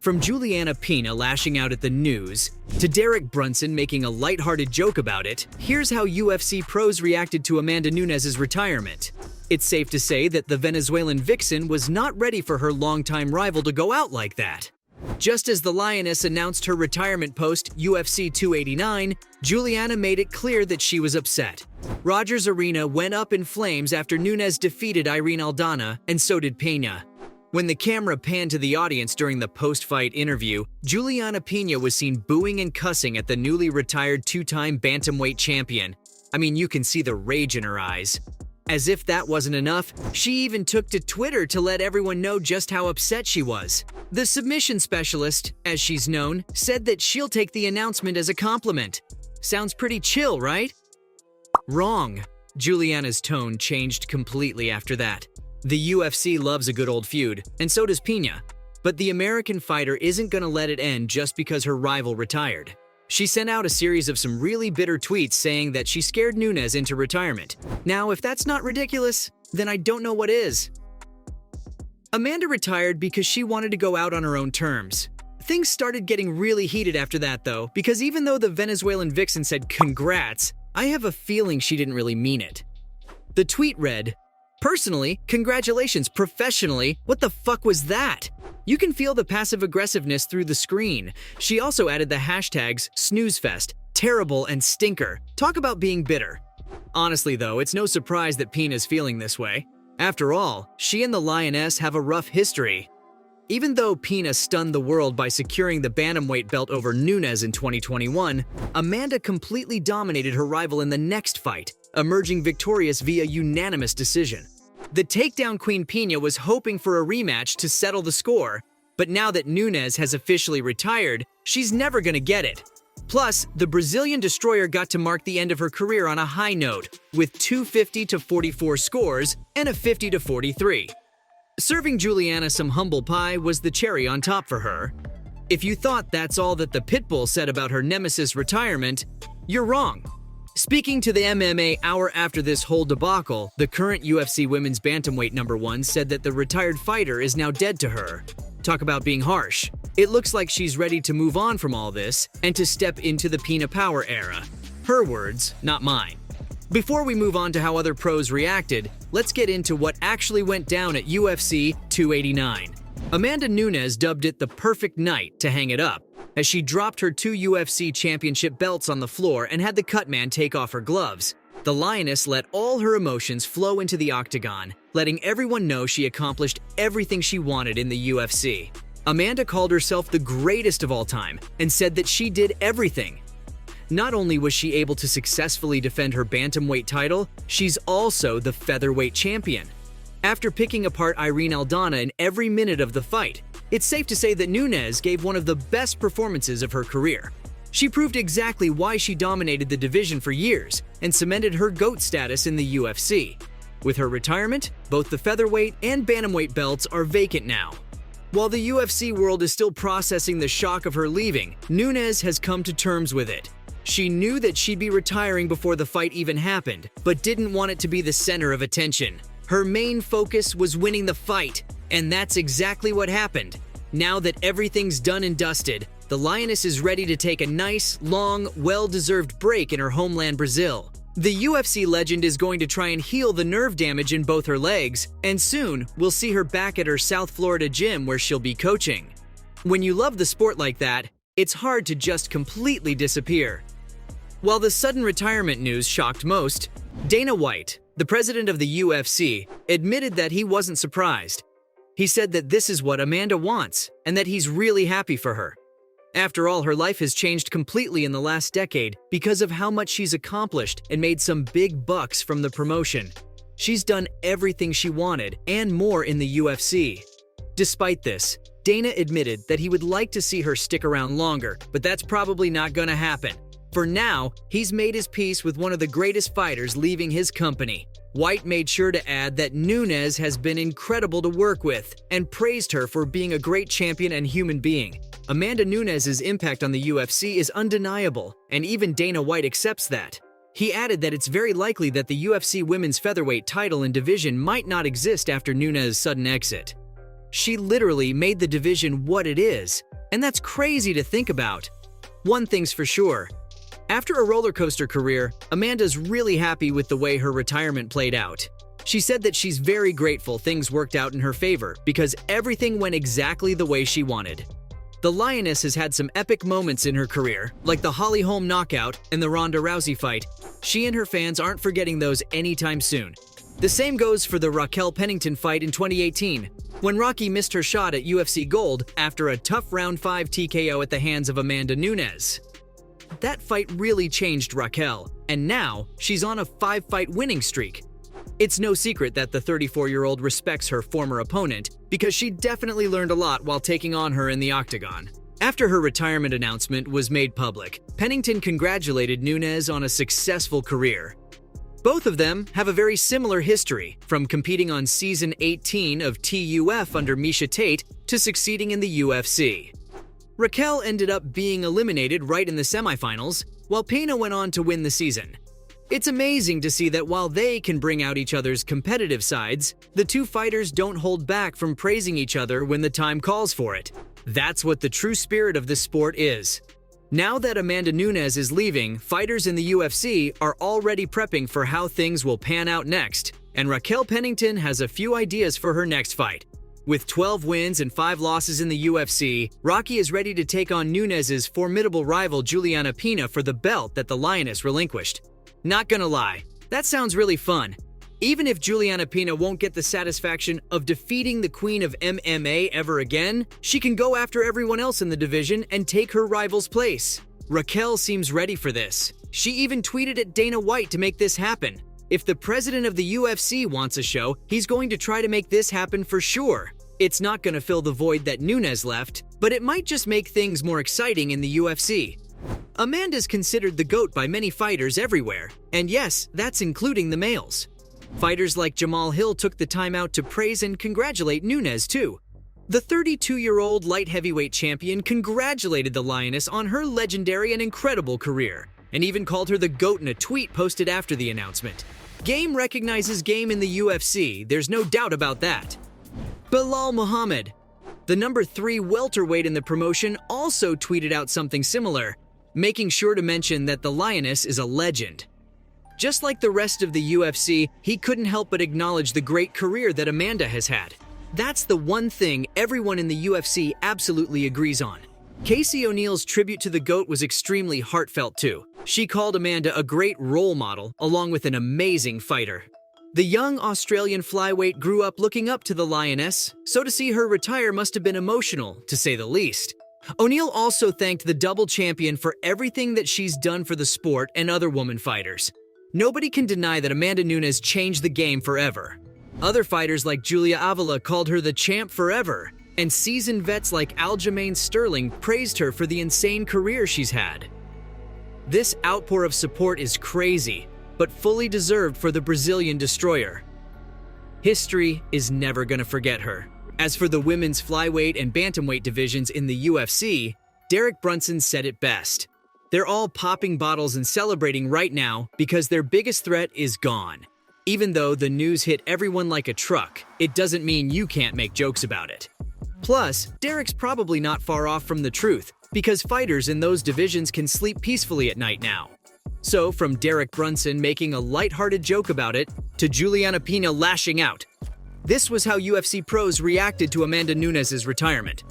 From Juliana Pena lashing out at the news, to Derek Brunson making a lighthearted joke about it, here's how UFC pros reacted to Amanda Nunes' retirement. It's safe to say that the Venezuelan vixen was not ready for her longtime rival to go out like that. Just as the Lioness announced her retirement post UFC 289, Juliana made it clear that she was upset. Rogers Arena went up in flames after Nunes defeated Irene Aldana, and so did Pena. When the camera panned to the audience during the post-fight interview, Juliana Pena was seen booing and cussing at the newly retired two-time bantamweight champion. I mean, you can see the rage in her eyes. As if that wasn't enough, she even took to Twitter to let everyone know just how upset she was. The submission specialist, as she's known, said that she'll take the announcement as a compliment. Sounds pretty chill, right? Wrong. Juliana's tone changed completely after that. The UFC loves a good old feud, and so does Pena. But the American fighter isn't gonna let it end just because her rival retired. She sent out a series of some really bitter tweets saying that she scared Nunes into retirement. Now, if that's not ridiculous, then I don't know what is. Amanda retired because she wanted to go out on her own terms. Things started getting really heated after that, though, because even though the Venezuelan vixen said congrats, I have a feeling she didn't really mean it. The tweet read, "Personally, congratulations. Professionally, what the fuck was that?" You can feel the passive aggressiveness through the screen. She also added the hashtags snoozefest, terrible, and stinker. Talk about being bitter. Honestly though, it's no surprise that Pena's feeling this way. After all, she and the Lioness have a rough history. Even though Pena stunned the world by securing the bantamweight belt over Nunes in 2021, Amanda completely dominated her rival in the next fight, emerging victorious via unanimous decision. The takedown queen Pena was hoping for a rematch to settle the score, but now that Nunes has officially retired, she's never gonna get it. Plus, the Brazilian destroyer got to mark the end of her career on a high note, with 250-44 scores and a 50-43. Serving Juliana some humble pie was the cherry on top for her. If you thought that's all that the Pitbull said about her nemesis' retirement, you're wrong. Speaking to the MMA hour after this whole debacle, the current UFC Women's Bantamweight #1 said that the retired fighter is now dead to her. Talk about being harsh. It looks like she's ready to move on from all this and to step into the Pena Power era. Her words, not mine. Before we move on to how other pros reacted, let's get into what actually went down at UFC 289. Amanda Nunes dubbed it the perfect night to hang it up, as she dropped her 2 UFC championship belts on the floor and had the cutman take off her gloves. The Lioness let all her emotions flow into the octagon, letting everyone know she accomplished everything she wanted in the UFC. Amanda called herself the greatest of all time and said that she did everything. Not only was she able to successfully defend her bantamweight title, she's also the featherweight champion. After picking apart Irene Aldana in every minute of the fight, it's safe to say that Nunes gave one of the best performances of her career. She proved exactly why she dominated the division for years and cemented her GOAT status in the UFC. With her retirement, both the featherweight and bantamweight belts are vacant now. While the UFC world is still processing the shock of her leaving, Nunes has come to terms with it. She knew that she'd be retiring before the fight even happened, but didn't want it to be the center of attention. Her main focus was winning the fight, and that's exactly what happened. Now that everything's done and dusted, the Lioness is ready to take a nice, long, well-deserved break in her homeland Brazil. The UFC legend is going to try and heal the nerve damage in both her legs, and soon we'll see her back at her South Florida gym where she'll be coaching. When you love the sport like that, it's hard to just completely disappear. While the sudden retirement news shocked most, Dana White, the president of the UFC, admitted that he wasn't surprised. He said that this is what Amanda wants, and that he's really happy for her. After all, her life has changed completely in the last decade because of how much she's accomplished and made some big bucks from the promotion. She's done everything she wanted and more in the UFC. Despite this, Dana admitted that he would like to see her stick around longer, but that's probably not gonna happen. For now, he's made his peace with one of the greatest fighters leaving his company. White made sure to add that Nunes has been incredible to work with and praised her for being a great champion and human being. Amanda Nunes' impact on the UFC is undeniable, and even Dana White accepts that. He added that it's very likely that the UFC women's featherweight title and division might not exist after Nunes' sudden exit. She literally made the division what it is, And that's crazy to think about. One thing's for sure. After a roller coaster career, Amanda's really happy with the way her retirement played out. She said that she's very grateful things worked out in her favor because everything went exactly the way she wanted. The Lioness has had some epic moments in her career, like the Holly Holm knockout and the Ronda Rousey fight. She and her fans aren't forgetting those anytime soon. The same goes for the Raquel Pennington fight in 2018, when Rocky missed her shot at UFC Gold after a tough round 5 TKO at the hands of Amanda Nunes. That fight really changed Raquel, and now she's on a 5-fight winning streak. It's no secret that the 34-year-old respects her former opponent because she definitely learned a lot while taking on her in the octagon. After her retirement announcement was made public, Pennington congratulated Nunes on a successful career. Both of them have a very similar history, from competing on season 18 of TUF under Miesha Tate to succeeding in the UFC. Raquel ended up being eliminated right in the semifinals, while Pena went on to win the season. It's amazing to see that while they can bring out each other's competitive sides, the two fighters don't hold back from praising each other when the time calls for it. That's what the true spirit of this sport is. Now that Amanda Nunes is leaving, fighters in the UFC are already prepping for how things will pan out next, and Raquel Pennington has a few ideas for her next fight. With 12 wins and 5 losses in the UFC, Rocky is ready to take on Nunes' formidable rival Juliana Pena for the belt that the Lioness relinquished. Not gonna lie, that sounds really fun. Even if Juliana Pena won't get the satisfaction of defeating the queen of MMA ever again, she can go after everyone else in the division and take her rival's place. Raquel seems ready for this. She even tweeted at Dana White to make this happen. If the president of the UFC wants a show, he's going to try to make this happen for sure. It's not going to fill the void that Nunes left, but it might just make things more exciting in the UFC. Amanda's considered the GOAT by many fighters everywhere, and yes, that's including the males. Fighters like Jamal Hill took the time out to praise and congratulate Nunes too. The 32-year-old light heavyweight champion congratulated the Lioness on her legendary and incredible career, and even called her the GOAT in a tweet posted after the announcement. Game recognizes game in the UFC, there's no doubt about that. Bilal Muhammad, the number 3 welterweight in the promotion, also tweeted out something similar, making sure to mention that the Lioness is a legend. Just like the rest of the UFC, he couldn't help but acknowledge the great career that Amanda has had. That's the one thing everyone in the UFC absolutely agrees on. Casey O'Neill's tribute to the GOAT was extremely heartfelt too. She called Amanda a great role model, along with an amazing fighter. The young Australian flyweight grew up looking up to the Lioness, so to see her retire must have been emotional, to say the least. O'Neill also thanked the double champion for everything that she's done for the sport and other woman fighters. Nobody can deny that Amanda Nunes changed the game forever. Other fighters like Julia Avila called her the champ forever, and seasoned vets like Aljamain Sterling praised her for the insane career she's had. This outpour of support is crazy, but fully deserved for the Brazilian destroyer. History is never going to forget her. As for the women's flyweight and bantamweight divisions in the UFC, Derek Brunson said it best. They're all popping bottles and celebrating right now because their biggest threat is gone. Even though the news hit everyone like a truck, it doesn't mean you can't make jokes about it. Plus, Derek's probably not far off from the truth, because fighters in those divisions can sleep peacefully at night now. So, from Derek Brunson making a lighthearted joke about it, to Juliana Pena lashing out, this was how UFC pros reacted to Amanda Nunes' retirement.